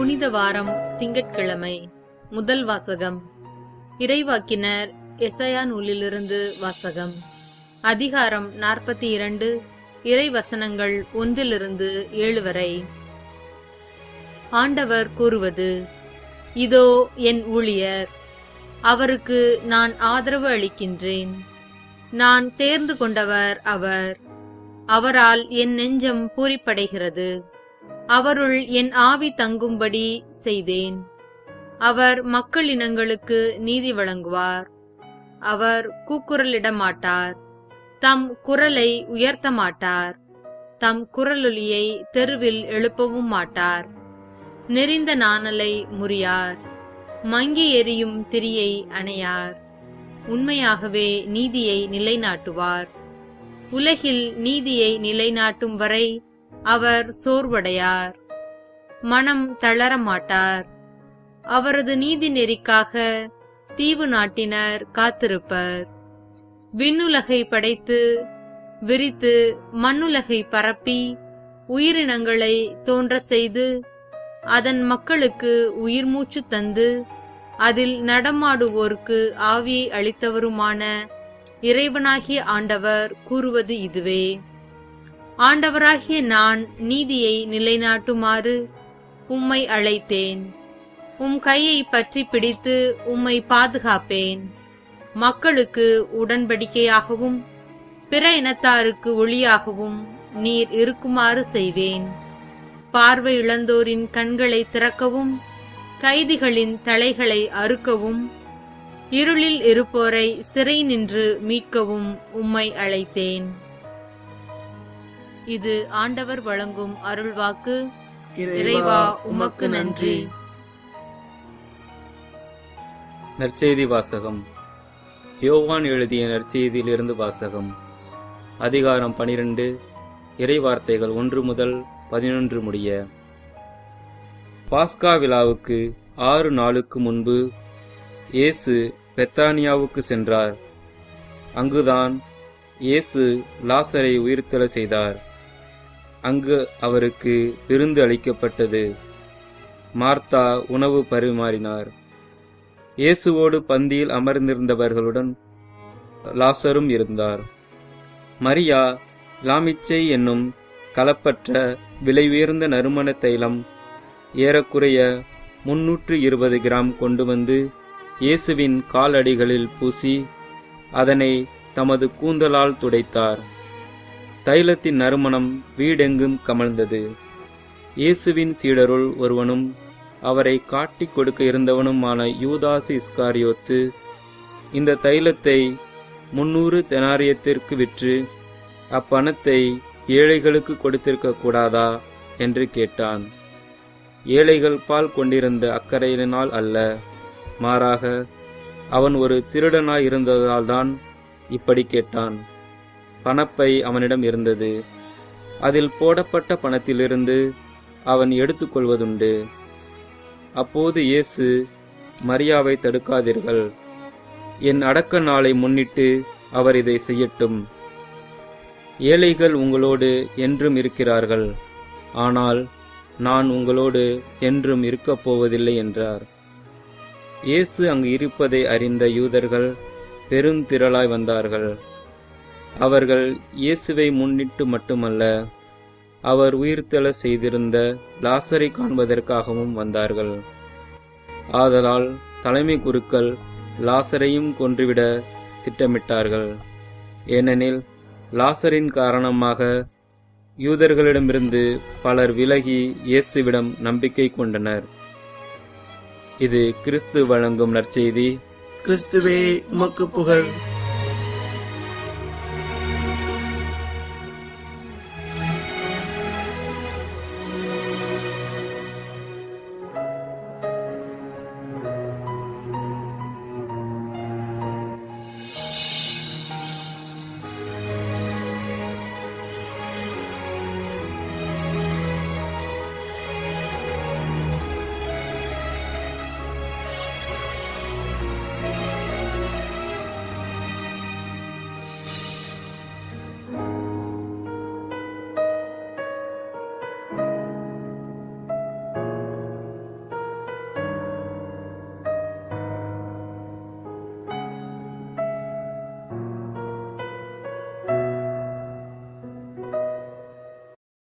புனித வாரம் திங்கட்கிழமை. முதல் வாசகம் இறைவாக்கினர் எசாயா நூலிலிருந்து வாசகம். அதிகாரம் 42, இறைவசனங்கள் 1-7 வரை. ஆண்டவர் கூறுவது: இதோ என் ஊழியர், அவருக்கு நான் ஆதரவு அளிக்கின்றேன். நான் தேர்ந்து கொண்டவர் அவர், அவரால் என் நெஞ்சம் பூரிப்படைகிறது. அவருள் என் ஆவி தங்கும்படி செய்தேன். அவர் மக்களினங்களுக்கு நீதி வழங்குவார். அவர் கூக்குரலிட மாட்டார், தம் குரலை உயர்த்த மாட்டார். தம் குரலொலியை தெருவில் எழுப்பவும் மாட்டார். நெறிந்த நாணலை முறியார், மங்கி எரியும் திரியை அணையார். உண்மையாகவே நீதியை நிலைநாட்டுவார். உலகில் நீதியை நிலைநாட்டும் வரை அவர் சோர்வடையார், மனம் தளர மாட்டார். அவரது நீதி நெறிக்காக தீவு நாட்டினர் காத்திருப்பர். விண்ணுலகை படைத்து விரித்து மண்ணுலகை பரப்பி உயிரினங்களை தோன்ற செய்து அதன் மக்களுக்கு உயிர் மூச்சு தந்து அதில் நடமாடுவோர்க்கு ஆவியை அளித்தவருமான இறைவனாகிய ஆண்டவர் கூறுவது இதுவே: ஆண்டவராகிய நான் நீதியை நிலைநாட்டுமாறு உம்மை அழைத்தேன். உம் கையை பற்றி பிடித்து உம்மை பாதுகாப்பேன். மக்களுக்கு உடன்படிக்கையாகவும் பிற இனத்தாருக்கு ஒளியாகவும் நீர் இருக்குமாறு செய்வேன். பார்வை இழந்தோரின் கண்களை திறக்கவும், கைதிகளின் தலைகளை அறுக்கவும், இருளில் இருப்போரை சிறை நின்று மீட்கவும் உம்மை அழைத்தேன். இது ஆண்டவர் வழங்கும் அருள்வாக்கு. இறைவா, உமக்கு நன்றி. நற்செய்தி வாசகம். யோவான் எழுதிய நற்செய்தியிலிருந்து வாசகம். அதிகாரம் 12, இறைவார்த்தைகள் 1-11 முடிய. பாஸ்கா விழாவுக்கு 6 நாளுக்கு முன்பு இயேசு பெத்தானியாவுக்கு சென்றார். அங்குதான் இயேசு லாசரை உயிர்த்தெழ செய்தார். அங்கு அவருக்கு விருந்து அளிக்கப்பட்டது. மார்த்தா உணவு பரிமாறினார். இயேசுவோடு பந்தியில் அமர்ந்திருந்தவர்களுடன் லாசரும் இருந்தார். மரியா லாமிச்சை என்னும் கலப்பற்ற விலை உயர்ந்த நறுமண தைலம் ஏறக்குறைய 320 கிராம் கொண்டு வந்து இயேசுவின் காலடிகளில் பூசி அதனை தமது கூந்தலால் துடைத்தார். தைலத்தின் நறுமணம் வீடெங்கும் கமழ்ந்தது. இயேசுவின் சீடருள் ஒருவனும் அவரை காட்டிக் கொடுக்க இருந்தவனுமான யூதாசு இஸ்காரியோத்து இந்த தைலத்தை 300 தெனாரியத்திற்கு விற்று அப்பணத்தை ஏழைகளுக்கு கொடுத்திருக்க கூடாதா என்று கேட்டான். ஏழைகள் பால் கொண்டிருந்த அக்கறையினால் அல்ல, மாறாக அவன் ஒரு திருடனாயிருந்ததால்தான் இப்படி கேட்டான். பணப்பை அவனிடம் இருந்தது. அதில் போடப்பட்ட பணத்திலிருந்து அவன் எடுத்துக்கொள்வதுண்டு. அப்போது இயேசு, மரியாவை தடுக்காதீர்கள். என் அடக்க நாளை முன்னிட்டு அவர் இதை செய்யட்டும். ஏழைகள் உங்களோடு என்றும் இருக்கிறார்கள், ஆனால் நான் உங்களோடு என்றும் இருக்கப் போவதில்லை என்றார். இயேசு அங்கு இருப்பதை அறிந்த யூதர்கள் பெருந்திரளாய் வந்தார்கள். அவர்கள் இயேசுவை முன்னிட்டு மட்டுமல்ல, அவர் உயிர்த்தெழ செய்திருந்த லாசரை காண்பதற்காகவும் வந்தார்கள். ஆதலால் தலைமை குருக்கள் லாசரையும் கொன்றுவிட திட்டமிட்டார்கள். ஏனெனில் லாசரின் காரணமாக யூதர்களிடமிருந்து பலர் விலகி இயேசுவிடம் நம்பிக்கை கொண்டனர். இது கிறிஸ்து வழங்கும் நற்செய்தி. கிறிஸ்துவே, உமக்கு புகழ்.